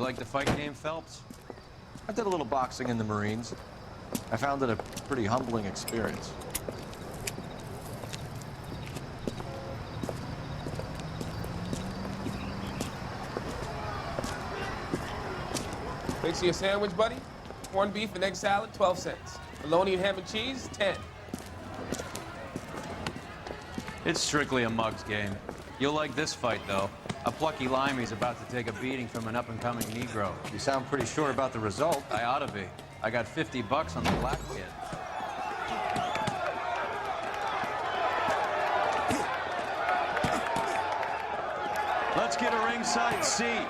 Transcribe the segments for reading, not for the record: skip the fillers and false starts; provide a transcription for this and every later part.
like the fight game, Phelps? I did a little boxing in the Marines. I found it a pretty humbling experience. Makes you a sandwich, buddy? Corned beef and egg salad, 12 cents. Bologna and ham and cheese, 10. It's strictly a mug's game. You'll like this fight, though. A plucky limey's about to take a beating from an up-and-coming Negro. You sound pretty sure about the result. I ought to be. I got $50 on the black kid. Let's get a ringside seat.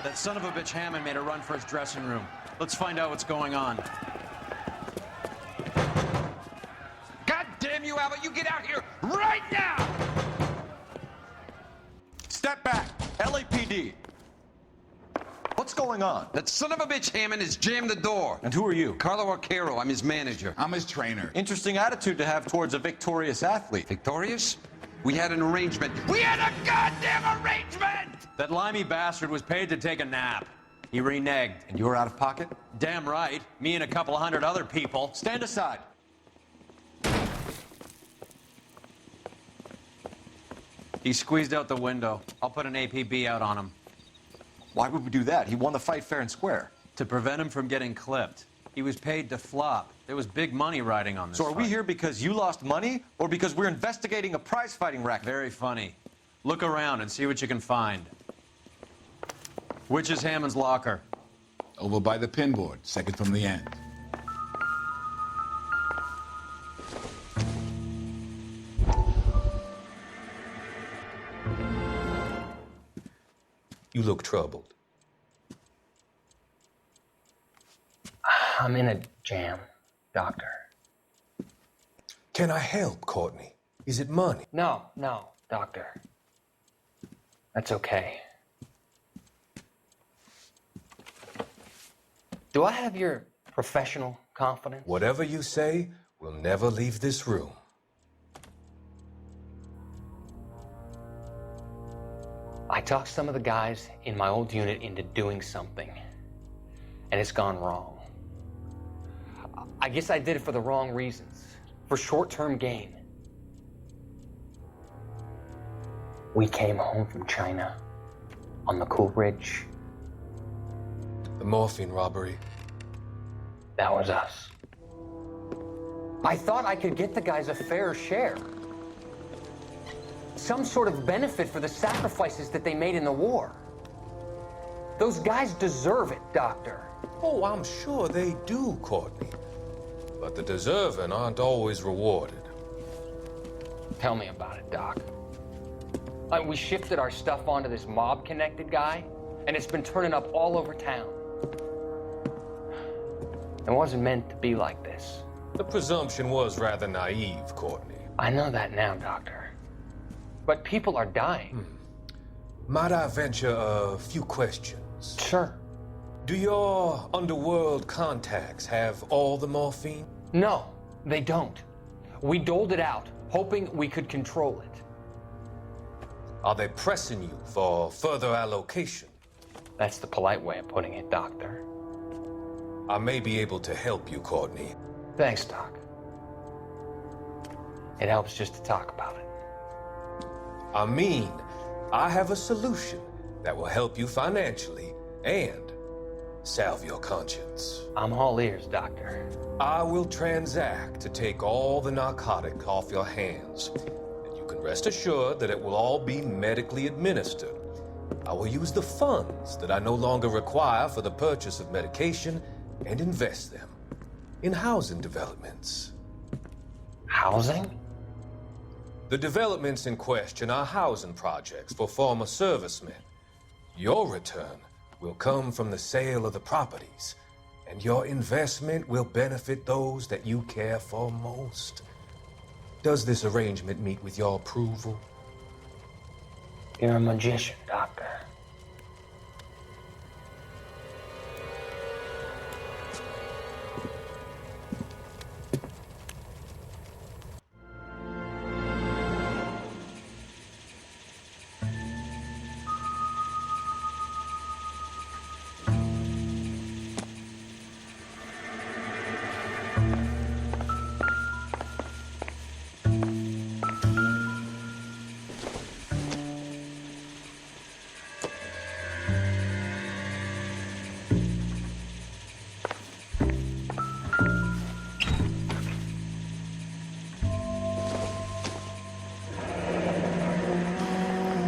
That son of a bitch Hammond made a run for his dressing room. Let's find out what's going on. God damn you, Albert! You get out here right now! Step back. LAPD. What's going on? That son of a bitch Hammond has jammed the door. And who are you? Carlo Arcaro, I'm his manager. I'm his trainer. Interesting attitude to have towards a victorious athlete. Victorious? We had an arrangement. We had a goddamn arrangement! That limey bastard was paid to take a nap. He reneged. And you're out of pocket? Damn right. Me and a couple hundred other people. Stand aside. He squeezed out the window. I'll put an APB out on him. Why would we do that? He won the fight fair and square. To prevent him from getting clipped. He was paid to flop. There was big money riding on this So are we fight. here because you lost money or because we're investigating a prize-fighting racket? Very funny. Look around and see what you can find. Which is Hammond's locker? Over by the pinboard, second from the end. You look troubled. I'm in a jam, Doctor. Can I help, Courtney? Is it money? No, Doctor. That's okay. Do I have your professional confidence? Whatever you say, we'll never leave this room. I talked some of the guys in my old unit into doing something, and it's gone wrong. I guess I did it for the wrong reasons, for short-term gain. We came home from China on the Cool Ridge. The morphine robbery. That was us. I thought I could get the guys a fair share. Some sort of benefit for the sacrifices that they made in the war. Those guys deserve it, Doctor. Oh, I'm sure they do, Courtney. But the deserving aren't always rewarded. Tell me about it, Doc. We shifted our stuff onto this mob-connected guy, and it's been turning up all over town. It wasn't meant to be like this. The presumption was rather naive, Courtney. I know that now, Doctor. But people are dying. Might I venture a few questions? Sure. Do your underworld contacts have all the morphine? No, they don't. We doled it out, hoping we could control it. Are they pressing you for further allocation? That's the polite way of putting it, Doctor. I may be able to help you, Courtney. Thanks, Doc. It helps just to talk about it. I mean, I have a solution that will help you financially and salve your conscience. I'm all ears, Doctor. I will transact to take all the narcotic off your hands. And you can rest assured that it will all be medically administered. I will use the funds that I no longer require for the purchase of medication and invest them in housing developments. Housing? The developments in question are housing projects for former servicemen. Your return will come from the sale of the properties, and your investment will benefit those that you care for most. Does this arrangement meet with your approval? You're a magician, Doctor.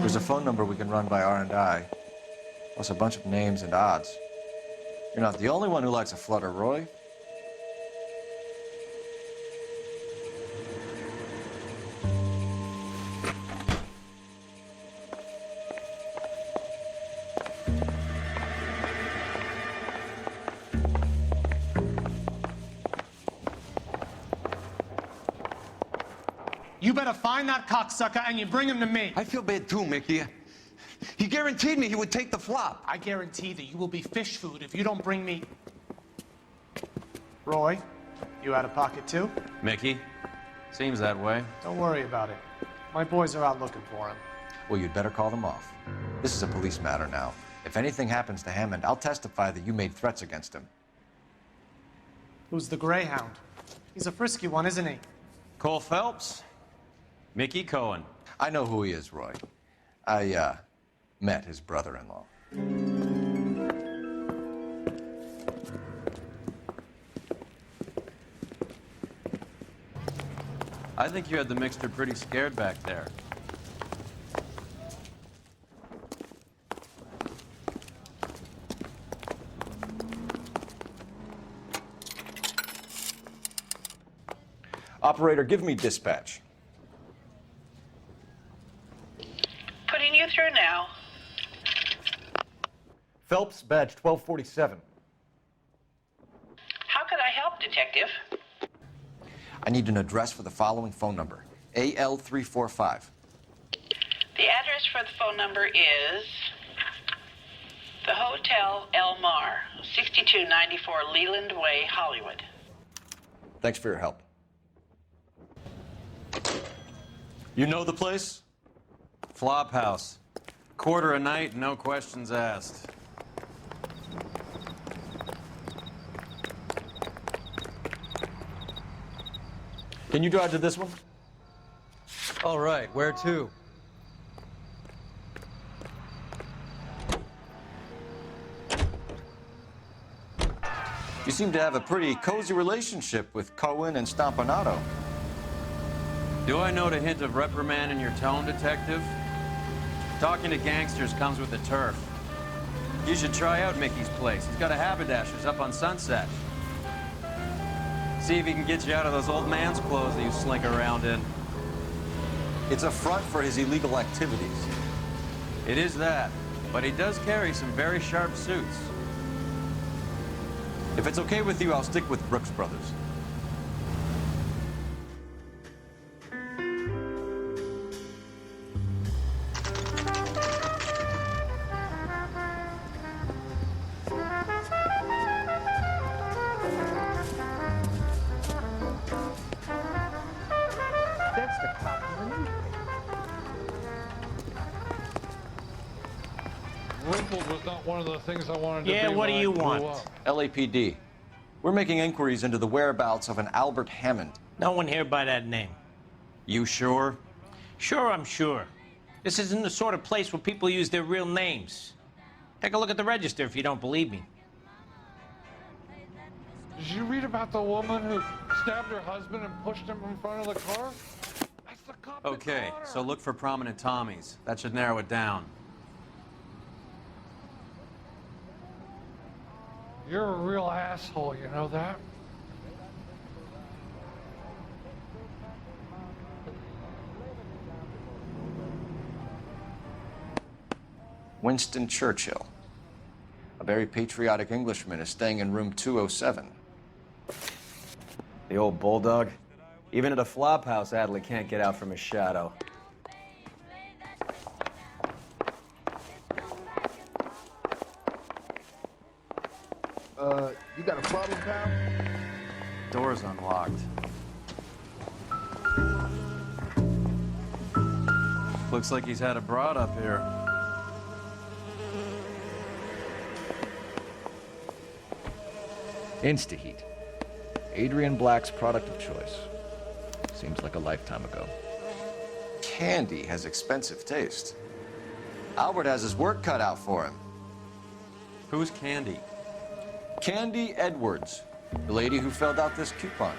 There's a phone number we can run by R&I, plus a bunch of names and odds. You're not the only one who likes a flutter, Roy. You better find that cocksucker and you bring him to me. I feel bad too, Mickey. He guaranteed me he would take the flop. I guarantee that you will be fish food if you don't bring me... Roy, you out of pocket too? Mickey? Seems that way. Don't worry about it. My boys are out looking for him. Well, you'd better call them off. This is a police matter now. If anything happens to Hammond, I'll testify that you made threats against him. Who's the Greyhound? He's a frisky one, isn't he? Cole Phelps? Mickey Cohen. I know who he is, Roy. I, met his brother-in-law. I think you had the mixture pretty scared back there. Operator, give me dispatch. Putting you through now. Phelps, badge 1247. How could I help, Detective? I need an address for the following phone number, AL345. The address for the phone number is the Hotel El Mar, 6294 Leland Way, Hollywood. Thanks for your help. You know the place? Flop house. Quarter a night, no questions asked. Can you drive to this one? All right, where to? You seem to have a pretty cozy relationship with Cohen and Stompanato. Do I note a hint of reprimand in your tone, Detective? Talking to gangsters comes with the turf. You should try out Mickey's place. He's got a haberdasher's up on Sunset. See if he can get you out of those old man's clothes that you slink around in. It's a front for his illegal activities. It is that, but he does carry some very sharp suits. If it's okay with you, I'll stick with Brooks Brothers. That's the cop in the newspaper. Ripples was not one of the things I wanted to be. Yeah, what do when you I grew want? up. LAPD. We're making inquiries into the whereabouts of an Albert Hammond. No one here by that name. You sure? Sure, I'm sure. This isn't the sort of place where people use their real names. Take a look at the register if you don't believe me. Did you read about the woman who stabbed her husband and pushed him in front of the car? That's the cop that Okay, caught her. so look for prominent Tommies. That should narrow it down. You're a real asshole, you know that? Winston Churchill, a very patriotic Englishman, is staying in room 207. The old bulldog. Even at a flop house, Adley can't get out from his shadow. You got a problem, pal? Door's unlocked. Looks like he's had a broad up here. Instaheat. Adrian Black's product of choice. Seems like a lifetime ago. Candy has expensive taste. Albert has his work cut out for him. Who's Candy? Candy Edwards, the lady who filled out this coupon.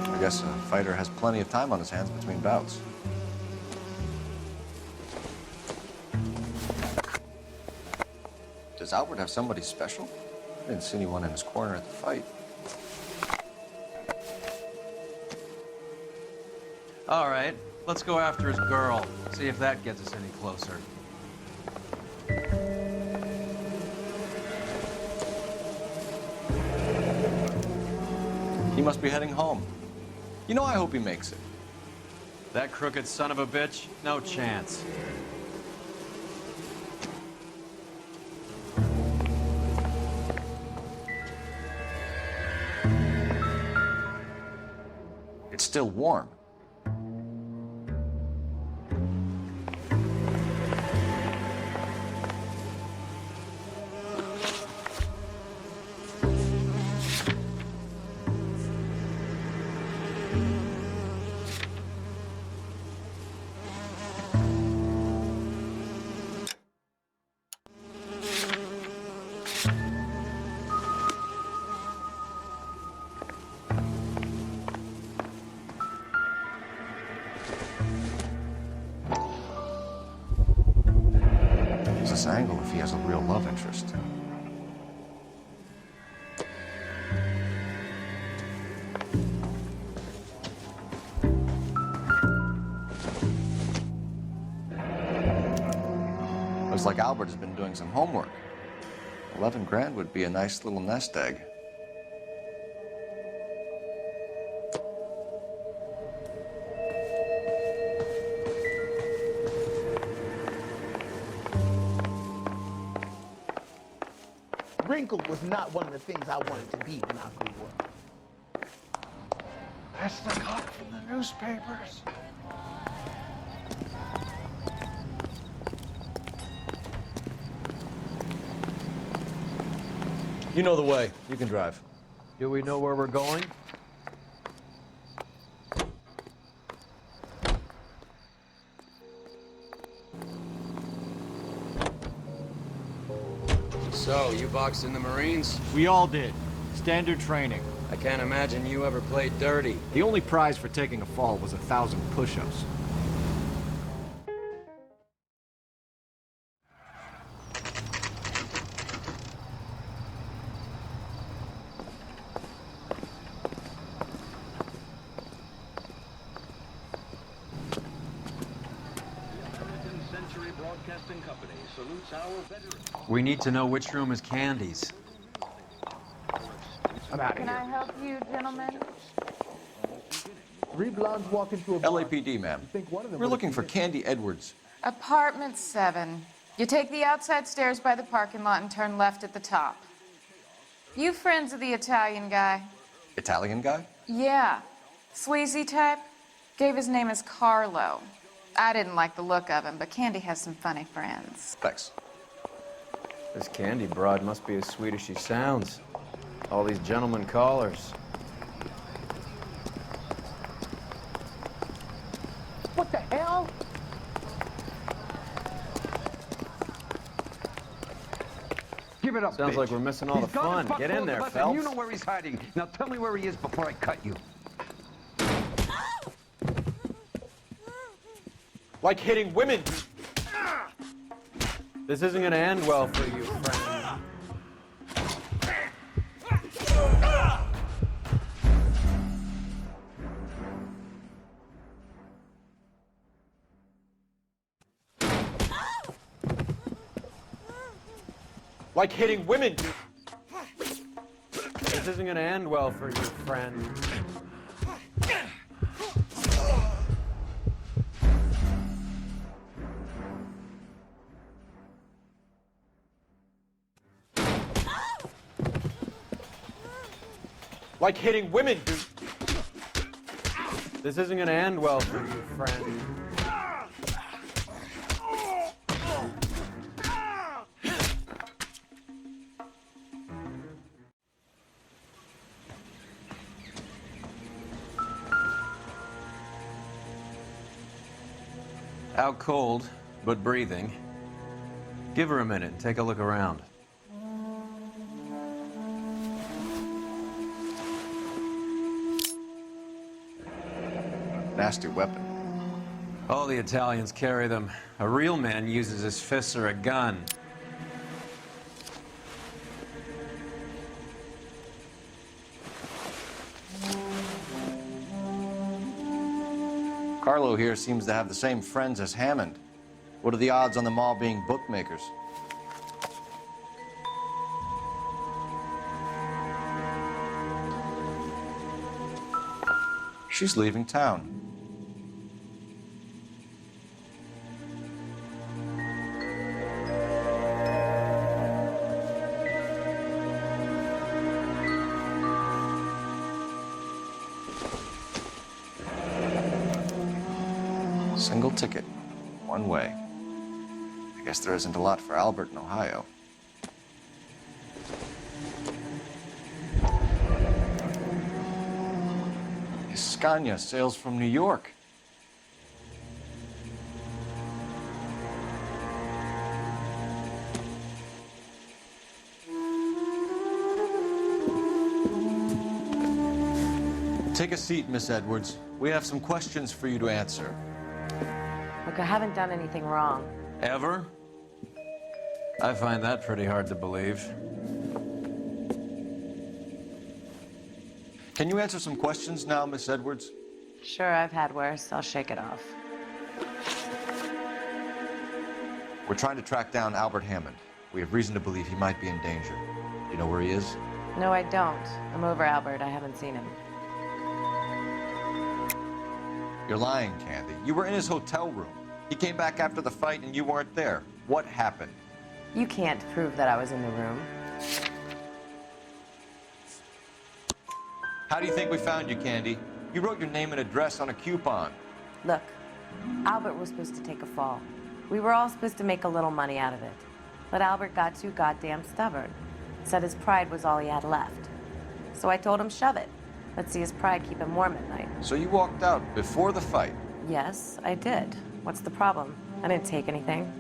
I guess a fighter has plenty of time on his hands between bouts. Does Albert have somebody special? I didn't see anyone in his corner at the fight. All right, let's go after his girl. See if that gets us any closer. He must be heading home. You know, I hope he makes it. That crooked son of a bitch? No chance. It's still warm. This angle if he has a real love interest. Looks like Albert has been doing some homework. 11 grand would be a nice little nest egg. Wrinkled was not one of the things I wanted to be when I grew up. That's the cop from the newspapers. You know the way. You can drive. Do we know where we're going? So, you boxed in the Marines? We all did. Standard training. I can't imagine you ever played dirty. The only prize for taking a fall was 1,000 push-ups. We need to know which room is Candy's. I'm out of Can here. I help you, gentlemen? Three blondes walk into a bar. LAPD, ma'am. Think one of them We're would've looking seen for it. Candy Edwards. Apartment 7. You take the outside stairs by the parking lot and turn left at the top. You friends of the Italian guy? Italian guy? Yeah. Sleazy type? Gave his name as Carlo. I didn't like the look of him, but Candy has some funny friends. Thanks. This Candy broad must be as sweet as she sounds. All these gentlemen callers. What the hell? Give it up, Sounds bitch. like we're missing all He's the gone and fun. fucked Get in both there, of us, and Phelps. you know where he's hiding. Now tell me where he is before I cut you. Like hitting women. This isn't gonna end well for you, friend. Like hitting women. This isn't gonna end well for you, friend. Like hitting women. This isn't gonna end well for you, friend. Out cold, but breathing. Give her a minute and take a look around. Nasty weapon. All the Italians carry them. A real man uses his fists or a gun. Carlo here seems to have the same friends as Hammond. What are the odds on them all being bookmakers? She's leaving town. Single ticket, one way. I guess there isn't a lot for Albert in Ohio. Scania sails from New York. Take a seat, Miss Edwards. We have some questions for you to answer. Look, I haven't done anything wrong. Ever? I find that pretty hard to believe. Can you answer some questions now, Miss Edwards? Sure, I've had worse. I'll shake it off. We're trying to track down Albert Hammond. We have reason to believe he might be in danger. Do you know where he is? No, I don't. I'm over Albert. I haven't seen him. You're lying, Candy. You were in his hotel room. He came back after the fight and you weren't there. What happened? You can't prove that I was in the room. How do you think we found you, Candy? You wrote your name and address on a coupon. Look, Albert was supposed to take a fall. We were all supposed to make a little money out of it. But Albert got too goddamn stubborn. Said his pride was all he had left. So I told him, shove it. Let's see his pride keep him warm at night. So you walked out before the fight? Yes, I did. What's the problem? I didn't take anything.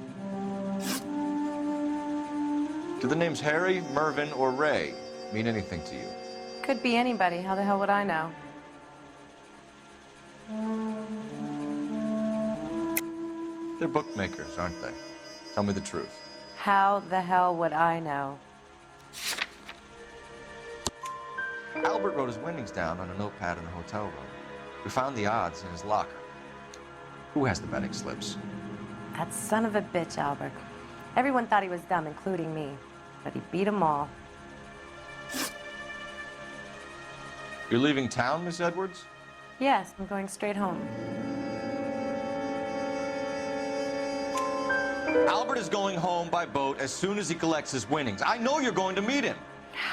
Do the names Harry, Mervyn, or Ray mean anything to you? Could be anybody. How the hell would I know? They're bookmakers, aren't they? Tell me the truth. How the hell would I know? Albert wrote his winnings down on a notepad in the hotel room. We found the odds in his locker. Who has the betting slips? That son of a bitch, Albert. Everyone thought he was dumb, including me. But he beat them all. You're leaving town, Miss Edwards? Yes, I'm going straight home. Albert is going home by boat as soon as he collects his winnings. I know you're going to meet him.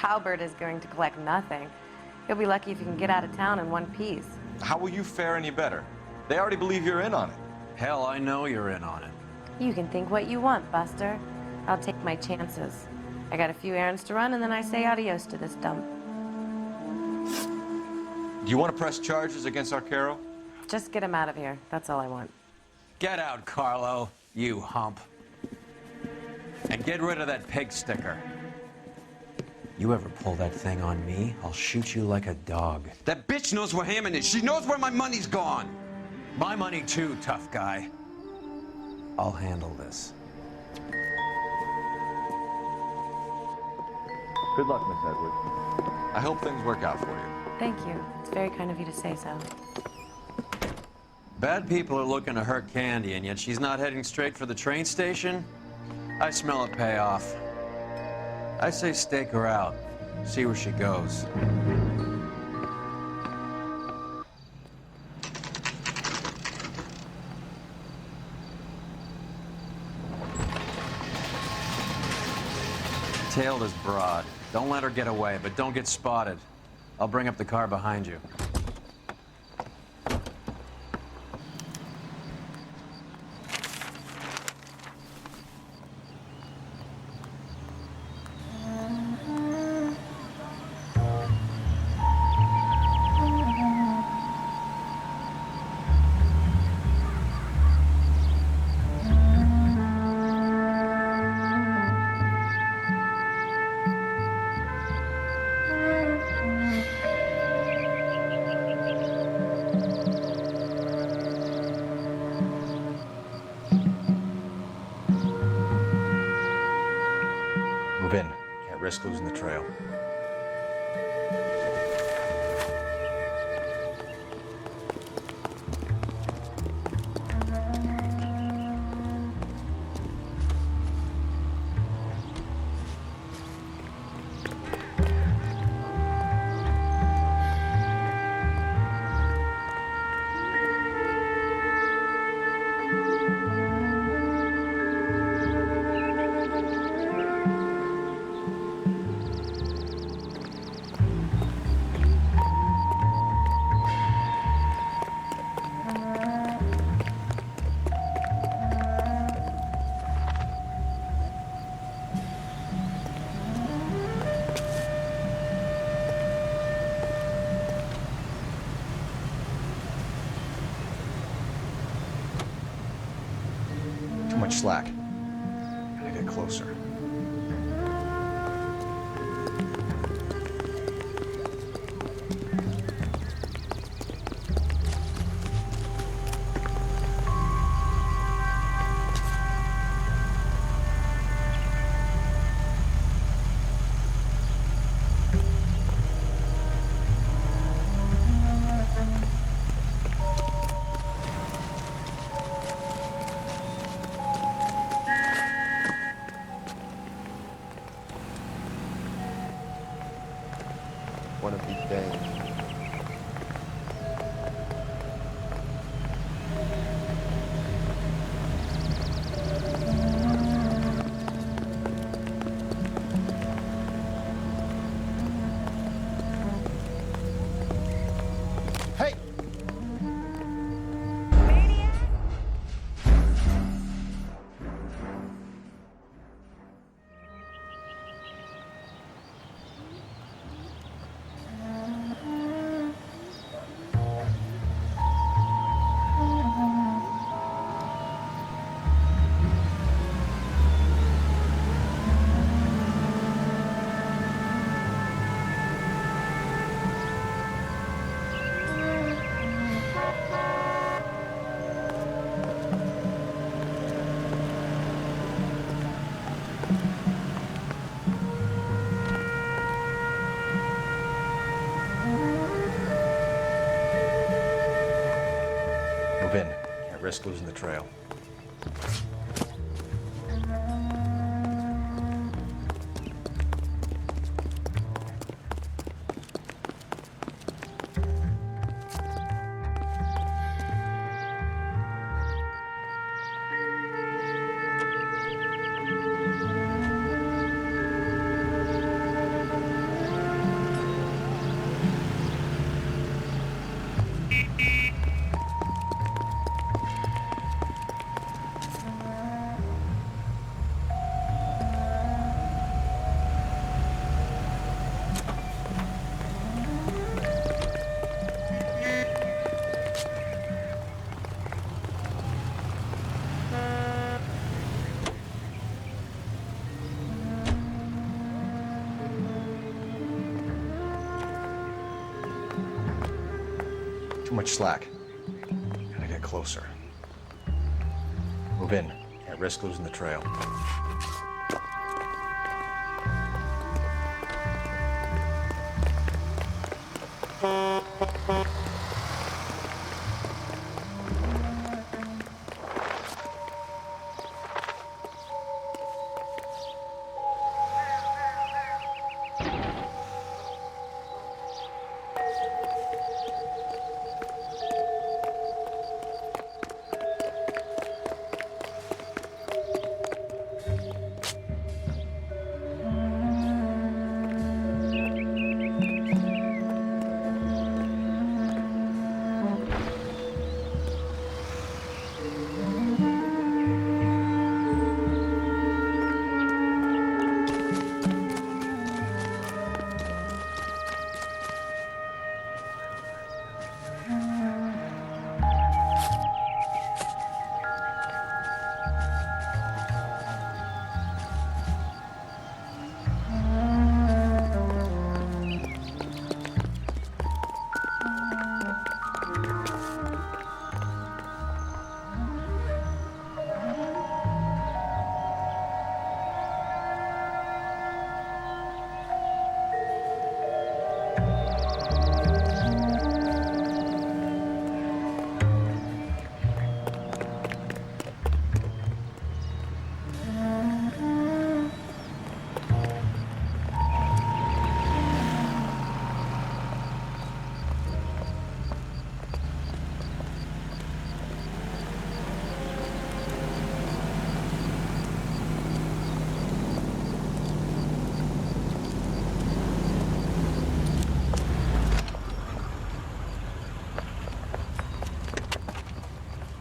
Albert is going to collect nothing. He'll be lucky if he can get out of town in one piece. How will you fare any better? They already believe you're in on it. Hell, I know you're in on it. You can think what you want, Buster. I'll take my chances. I got a few errands to run, and then I say adios to this dump. Do you want to press charges against Arcaro? Just get him out of here. That's all I want. Get out, Carlo, you hump. And get rid of that pig sticker. You ever pull that thing on me, I'll shoot you like a dog. That bitch knows where Hammond is. She knows where my money's gone. My money too, tough guy. I'll handle this. Good luck, Miss Edwards. I hope things work out for you. Thank you. It's very kind of you to say so. Bad people are looking to hurt Candy, and yet she's not heading straight for the train station? I smell a payoff. I say stake her out. See where she goes. Tailed as broad. Don't let her get away, but don't get spotted. I'll bring up the car behind you. Move in. Can't risk losing the trail. Too much slack. Gotta get closer. One of these days. Hey! Move in. Can't risk losing the trail. Too much slack. Gotta get closer. Move in. risk losing the trail.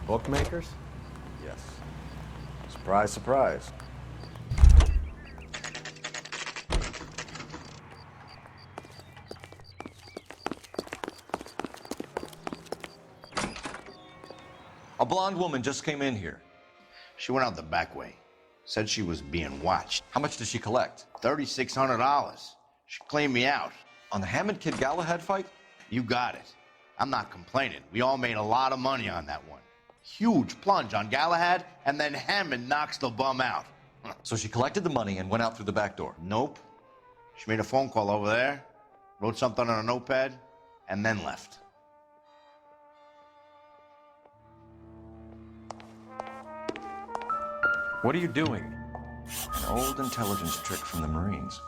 Bookmakers? Yes. Surprise, surprise. A blonde woman just came in here. She went out the back way. Said she was being watched. How much did she collect? $3,600. She cleaned me out. On the Hammond Kid Galahad fight? You got it. I'm not complaining. We all made a lot of money on that one. Huge plunge on Galahad, and then Hammond knocks the bum out. So she collected the money and went out through the back door? Nope. She made a phone call over there, wrote something on a notepad, and then left. What are you doing? An old intelligence trick from the Marines.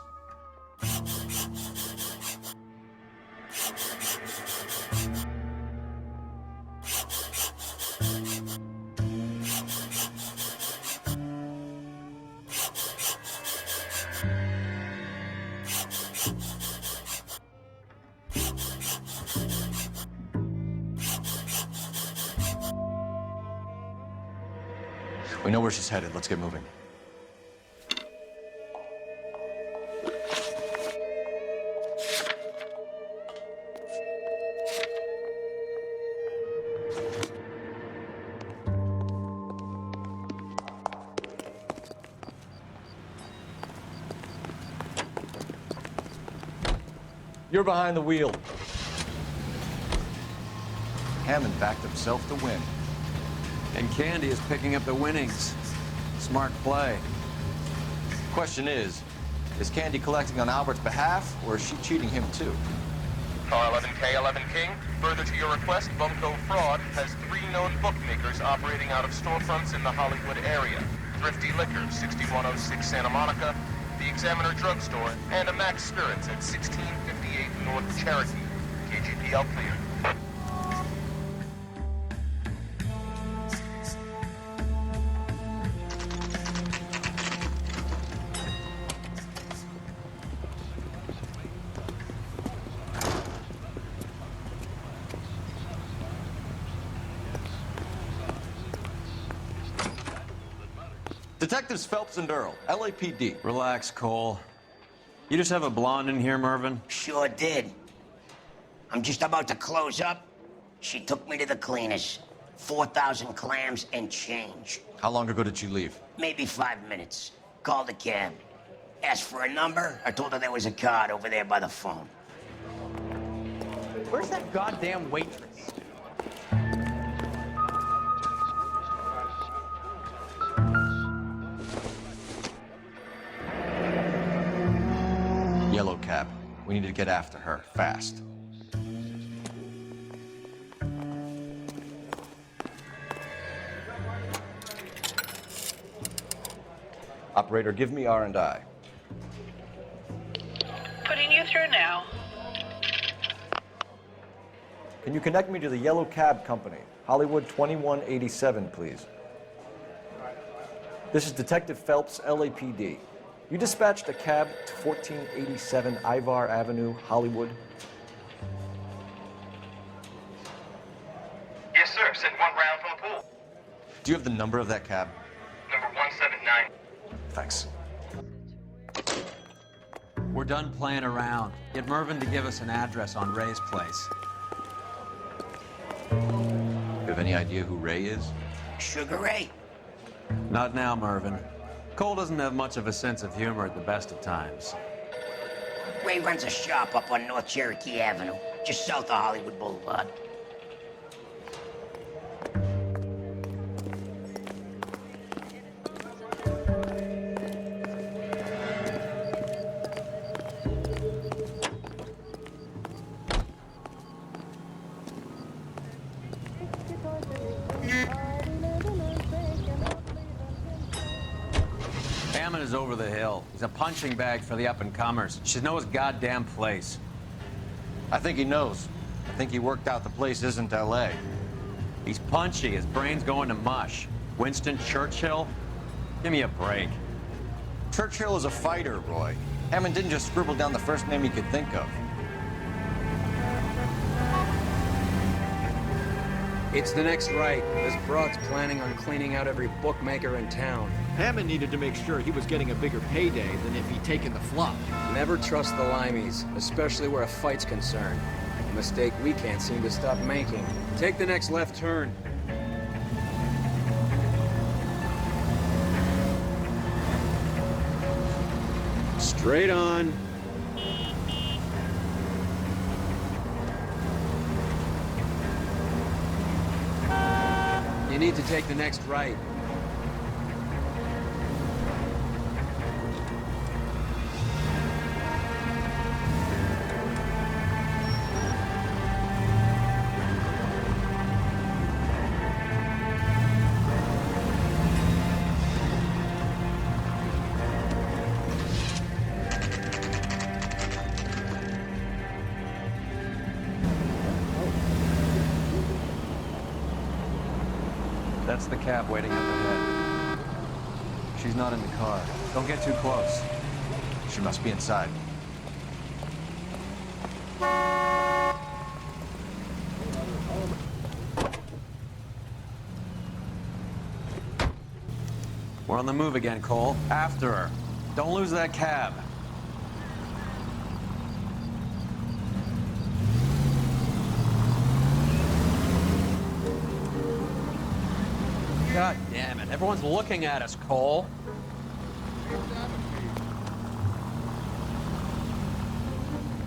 We know where she's headed. Let's get moving. You're behind the wheel. Hammond backed himself to win. And Candy is picking up the winnings. Smart play. Question is Candy collecting on Albert's behalf, or is she cheating him too? Car 11K, 11 King. Further to your request, Bunko Fraud has 3 known bookmakers operating out of storefronts in the Hollywood area. Thrifty Liquor, 6106 Santa Monica, the Examiner Drugstore, and a Max Spirits at 1658 North Cherokee. KGPL cleared. Detectives Phelps and Earl, LAPD. Relax, Cole. You just have a blonde in here, Mervyn? Sure did. I'm just about to close up. She took me to the cleaners. 4,000 clams and change. How long ago did she leave? Maybe 5 minutes. Called a cab. Asked for a number. I told her there was a card over there by the phone. Where's that goddamn waitress? Yellow cab. We need to get after her, fast. Operator, give me R&I. Putting you through now. Can you connect me to the Yellow Cab Company? Hollywood 2187, please. This is Detective Phelps, LAPD. You dispatched a cab to 1487 Ivar Avenue, Hollywood. Yes, sir. Sent one round from the pool. Do you have the number of that cab? Number 179. Thanks. We're done playing around. Get Mervyn to give us an address on Ray's place. You have any idea who Ray is? Sugar Ray? Not now, Mervyn. Cole doesn't have much of a sense of humor at the best of times. Ray runs a shop up on North Cherokee Avenue, just south of Hollywood Boulevard. Hammond is over the hill. He's a punching bag for the up-and-comers. Should know his goddamn place. I think he knows. I think he worked out the place isn't L.A. He's punchy. His brain's going to mush. Winston Churchill? Give me a break. Churchill is a fighter, Roy. Hammond didn't just scribble down the first name he could think of. It's the next right. This broad's planning on cleaning out every bookmaker in town. Hammond needed to make sure he was getting a bigger payday than if he'd taken the flop. Never trust the limeys, especially where a fight's concerned. A mistake we can't seem to stop making. Take the next left turn. Straight on. You need to take the next right. That's the cab waiting up ahead. She's not in the car. Don't get too close. She must be inside. We're on the move again, Cole. After her. Don't lose that cab. God damn it. Everyone's looking at us, Cole.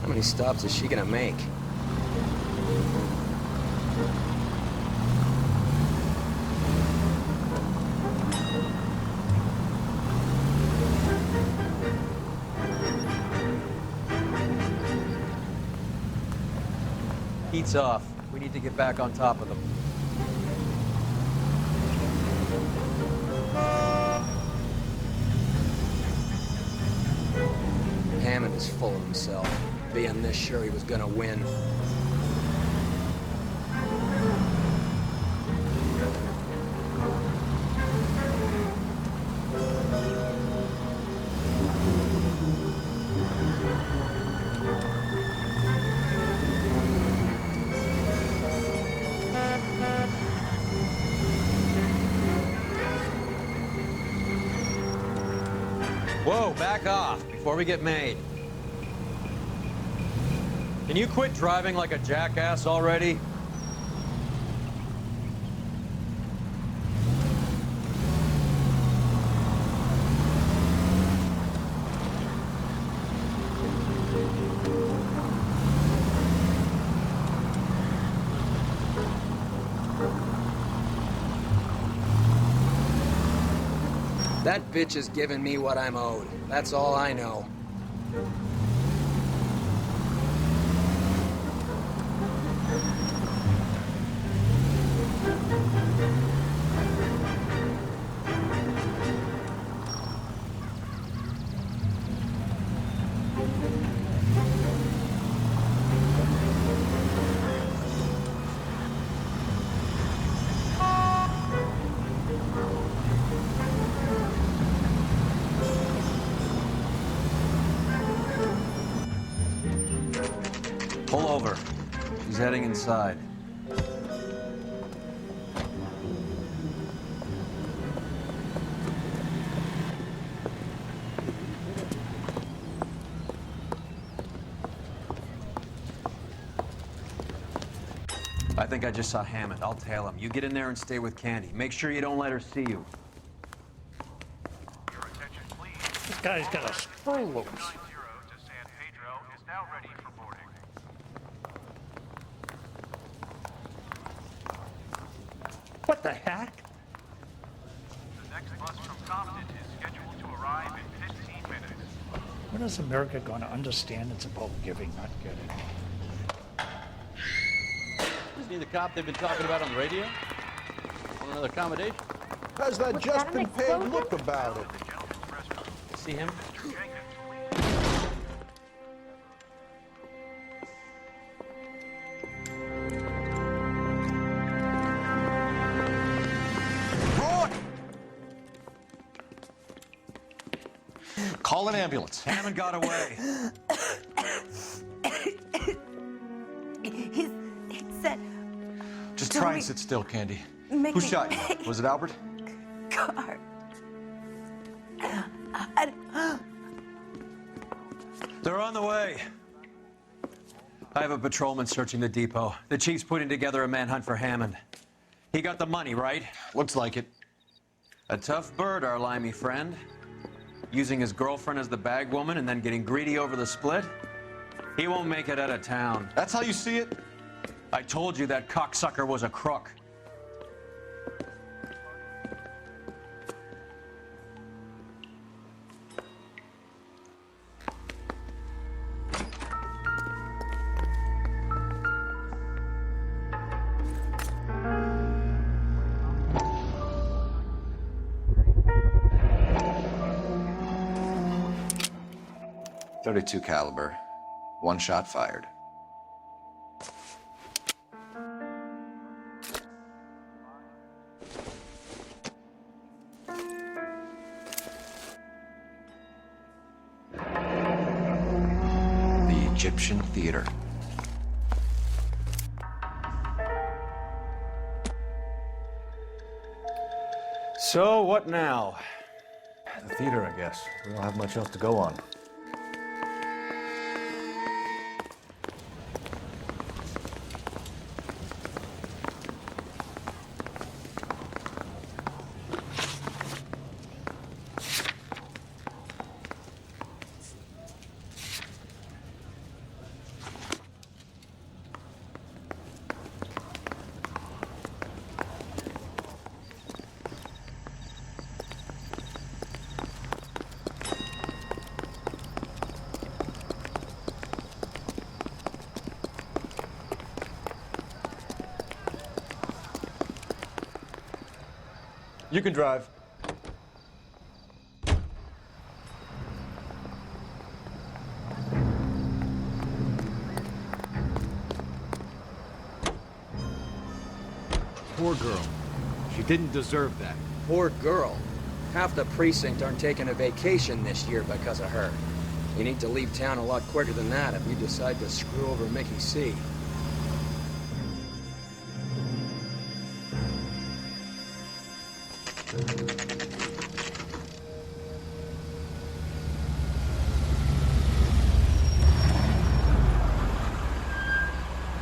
How many stops is she gonna make? Heat's off. We need to get back on top of them. Hammond is full of himself, being this sure he was gonna win. Whoa, back off before we get made. Can you quit driving like a jackass already? That bitch is giving me what I'm owed. That's all I know. Pull over. He's heading inside. I think I just saw Hammond. I'll tail him. You get in there and stay with Candy. Make sure you don't let her see you. This guy's got a screw loose. What the heck? The next bus from Compton is scheduled to arrive in 15 minutes. When is America going to understand it's about giving, not getting? Isn't he the cop they've been talking about on the radio? Want another accommodation? How's that just been paid look about it? See him? Call an ambulance. Hammond got away. He said... Just try and sit still, Candy. Mickey. Who shot you? Was it Albert? Car. They're on the way. I have a patrolman searching the depot. The chief's putting together a manhunt for Hammond. He got the money, right? Looks like it. A tough bird, our limey friend. Using his girlfriend as the bag woman and then getting greedy over the split. He won't make it out of town. That's how you see it? I told you that cocksucker was a crook. .32 caliber. One shot fired. The Egyptian Theater. So, what now? The theater, I guess. We don't have much else to go on. You can drive. Poor girl. She didn't deserve that. Poor girl. Half the precinct aren't taking a vacation this year because of her. You need to leave town a lot quicker than that if you decide to screw over Mickey C.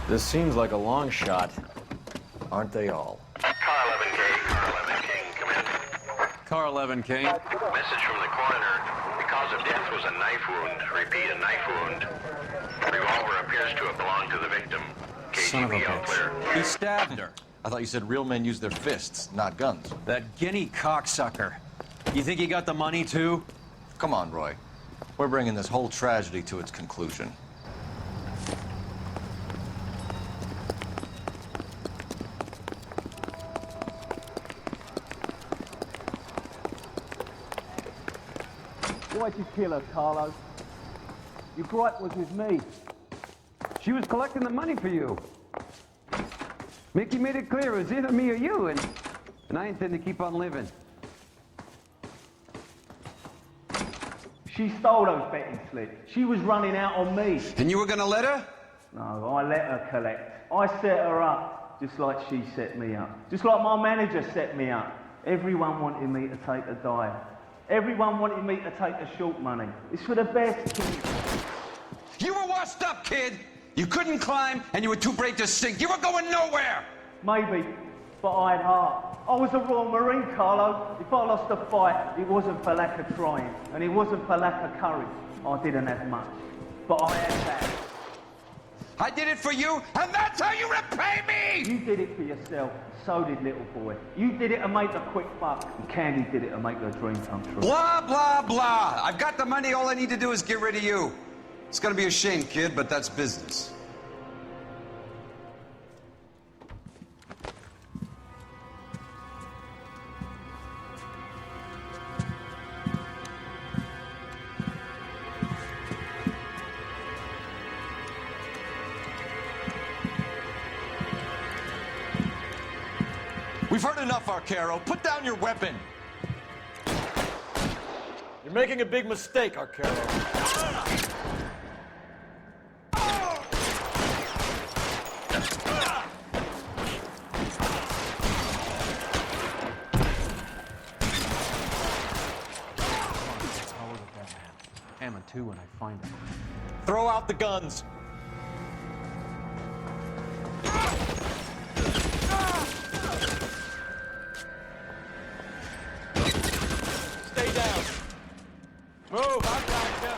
This seems like a long shot. Aren't they all? Car 11K, Car 11 King, come in. Car 11 King. Message from the coroner. The cause of death was a knife wound. Repeat, a knife wound. The revolver appears to have belonged to the victim. Son of a KGB out clear. bitch. He stabbed her. I thought you said real men use their fists, not guns. That guinea cocksucker. You think he got the money, too? Come on, Roy. We're bringing this whole tragedy to its conclusion. Why'd you kill her, Carlo? Your gripe was with me. She was collecting the money for you. Mickey made it clear it was either me or you, and I intend to keep on living. She stole those betting slips. She was running out on me. And you were gonna let her? No, I let her collect. I set her up, just like she set me up. Just like my manager set me up. Everyone wanted me to take a dive. Everyone wanted me to take the short money. It's for the best, kid. You were washed up, kid! You couldn't climb, and you were too brave to sink. You were going nowhere! Maybe, but I had heart. I was a Royal Marine, Carlo. If I lost a fight, it wasn't for lack of trying, and it wasn't for lack of courage. I didn't have much, but I had that. I did it for you, and that's how you repay me! You did it for yourself, so did little boy. You did it to make a quick buck, and Candy did it to make her dream come true. Blah, blah, blah. I've got the money, all I need to do is get rid of you. It's gonna be a shame, kid, but that's business. We've heard enough, Arcaro. Put down your weapon. You're making a big mistake, Arcaro. Hammond too when I find him. Throw out the guns. Stay down. Move, I've got you.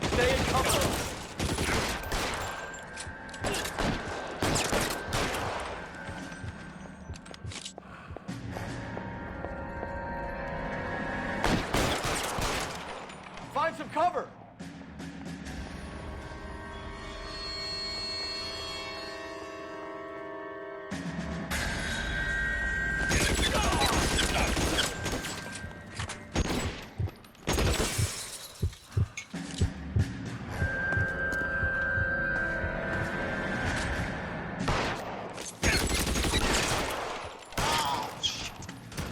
Stay in cover. Find some cover.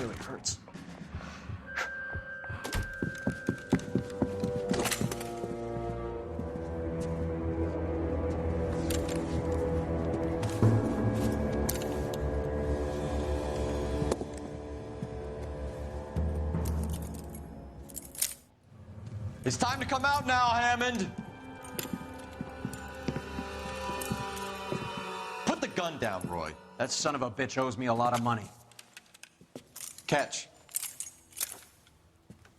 Really hurts. It's time to come out now, Hammond. Put the gun down, Roy. That son of a bitch owes me a lot of money. Catch.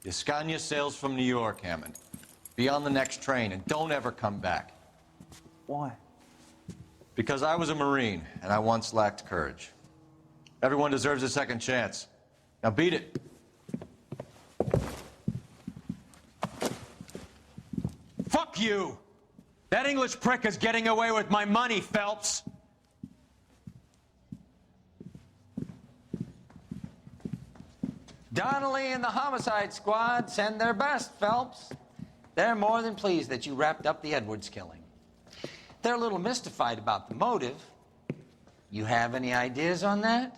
Yascania sails from New York, Hammond. Be on the next train and don't ever come back. Why? Because I was a Marine and I once lacked courage. Everyone deserves a second chance. Now beat it. Fuck you! That English prick is getting away with my money, Phelps! Donnelly and the homicide squad send their best, Phelps. They're more than pleased that you wrapped up the Edwards killing. They're a little mystified about the motive. You have any ideas on that?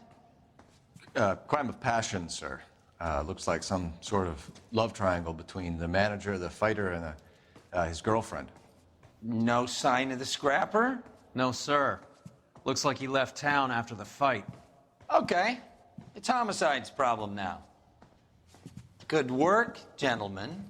Crime of passion, sir. Looks like some sort of love triangle between the manager, the fighter, and his girlfriend. No sign of the scrapper? No, sir. Looks like he left town after the fight. Okay. It's homicide's problem now. Good work, gentlemen.